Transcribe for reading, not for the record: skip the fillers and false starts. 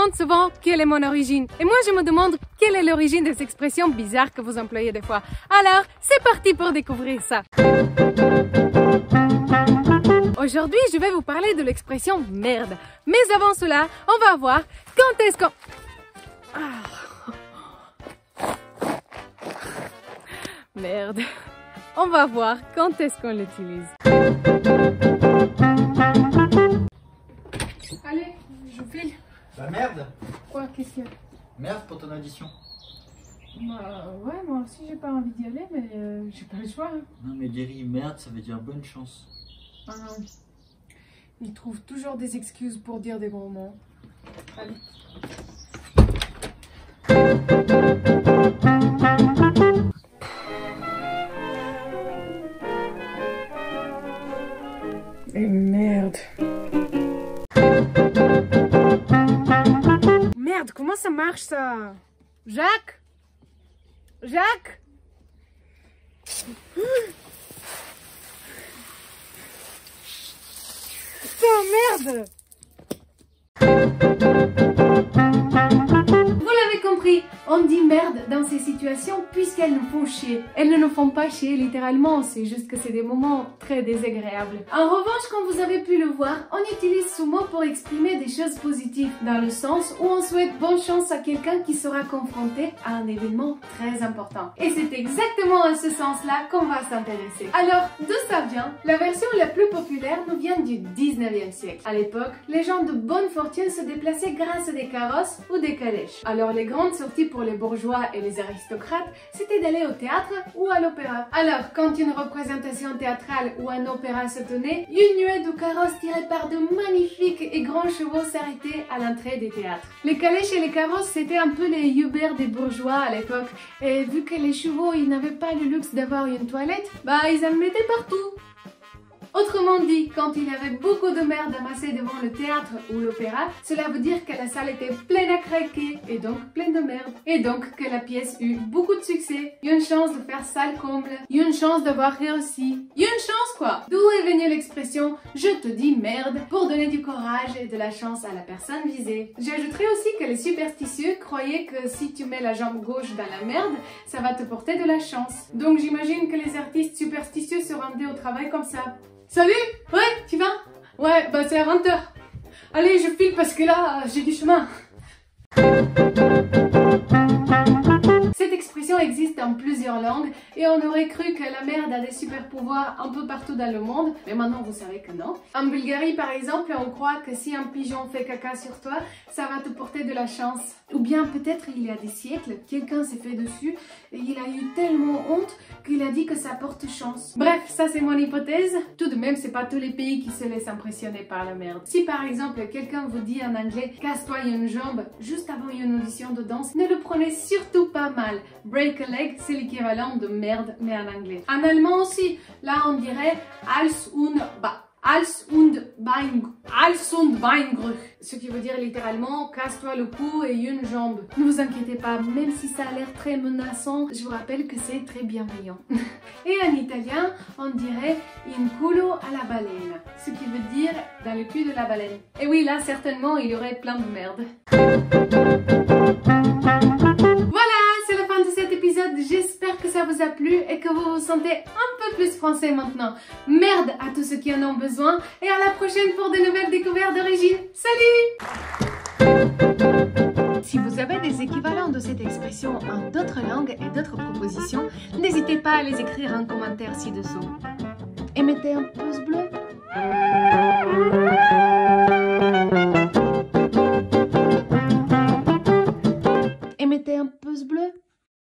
demande souvent quelle est mon origine. Et moi, je me demande quelle est l'origine des expressions bizarres que vous employez des fois. Alors, c'est parti pour découvrir ça. Aujourd'hui, je vais vous parler de l'expression merde. Mais avant cela, on va voir quand est-ce qu'on... Merde. On va voir quand est-ce qu'on l'utilise. Allez, je file. Bah merde! Quoi, qu'est-ce qu'il y a? Merde pour ton audition. Bah ouais, moi aussi j'ai pas envie d'y aller, mais j'ai pas le choix. Hein. Non mais Gary, merde ça veut dire bonne chance. Ah non. Il trouve toujours des excuses pour dire des gros mots. Allez. Et merde. Merde, comment ça marche ça? Jacques? Jacques? Putain, merde! Vous l'avez compris, on dit merde dans ces situations puisqu'elles nous font chier. Elles ne nous font pas chier littéralement, c'est juste que c'est des moments très désagréables. En revanche, comme vous avez pu le voir, on utilise ce mot pour exprimer des choses positives, dans le sens où on souhaite bonne chance à quelqu'un qui sera confronté à un événement très important. Et c'est exactement à ce sens-là qu'on va s'intéresser. Alors, d'où ça vient? La version la plus populaire nous vient du 19e siècle. À l'époque, les gens de bonne fortune se déplaçaient grâce à des carrosses ou des calèches. Alors, les grandes sorties pour les bourgeois et les aristocrates, c'était d'aller au théâtre ou à l'opéra. Alors, quand une représentation théâtrale ou un opéra se tenait, une nuée de carrosses tirées par de magnifiques et grands chevaux s'arrêtait à l'entrée des théâtres. Les calèches et les carrosses, c'était un peu les Uber des bourgeois à l'époque. Et vu que les chevaux, ils n'avaient pas le luxe d'avoir une toilette, bah ils en mettaient partout. Autrement dit, quand il y avait beaucoup de merde amassée devant le théâtre ou l'opéra, cela veut dire que la salle était pleine à craquer et donc pleine de merde. Et donc que la pièce eut beaucoup de succès, une chance de faire salle comble, une chance d'avoir réussi, une chance quoi. D'où est venue l'expression « je te dis merde » pour donner du courage et de la chance à la personne visée. J'ajouterais aussi que les superstitieux croyaient que si tu mets la jambe gauche dans la merde, ça va te porter de la chance. Donc j'imagine que les artistes superstitieux se rendaient au travail comme ça. Salut! Ouais, tu vas? Ouais, bah c'est à 20h. Allez, je file parce que là, j'ai du chemin. Cette expression existe en plusieurs langues et on aurait cru que la merde a des super pouvoirs un peu partout dans le monde, mais maintenant vous savez que non. En Bulgarie par exemple, on croit que si un pigeon fait caca sur toi, ça va te porter de la chance. Ou bien peut-être il y a des siècles, quelqu'un s'est fait dessus et il a eu tellement honte qu'il a dit que ça porte chance. Bref, ça c'est mon hypothèse. Tout de même, c'est pas tous les pays qui se laissent impressionner par la merde. Si par exemple quelqu'un vous dit en anglais « casse-toi une jambe » juste avant une audition de danse, ne le prenez surtout pas mal. Break a leg, c'est l'équivalent de merde, mais en anglais. En allemand aussi, là on dirait Hals und Beinbruch, ce qui veut dire littéralement casse-toi le cou et une jambe. Ne vous inquiétez pas, même si ça a l'air très menaçant, je vous rappelle que c'est très bienveillant. Et en italien, on dirait in culo alla balena, ce qui veut dire dans le cul de la baleine. Et oui, là certainement il y aurait plein de merde. J'espère que ça vous a plu et que vous vous sentez un peu plus français maintenant. Merde à tous ceux qui en ont besoin et à la prochaine pour de nouvelles découvertes d'origine. Salut! Si vous avez des équivalents de cette expression en d'autres langues et d'autres propositions, n'hésitez pas à les écrire en commentaire ci-dessous. Et mettez un pouce bleu.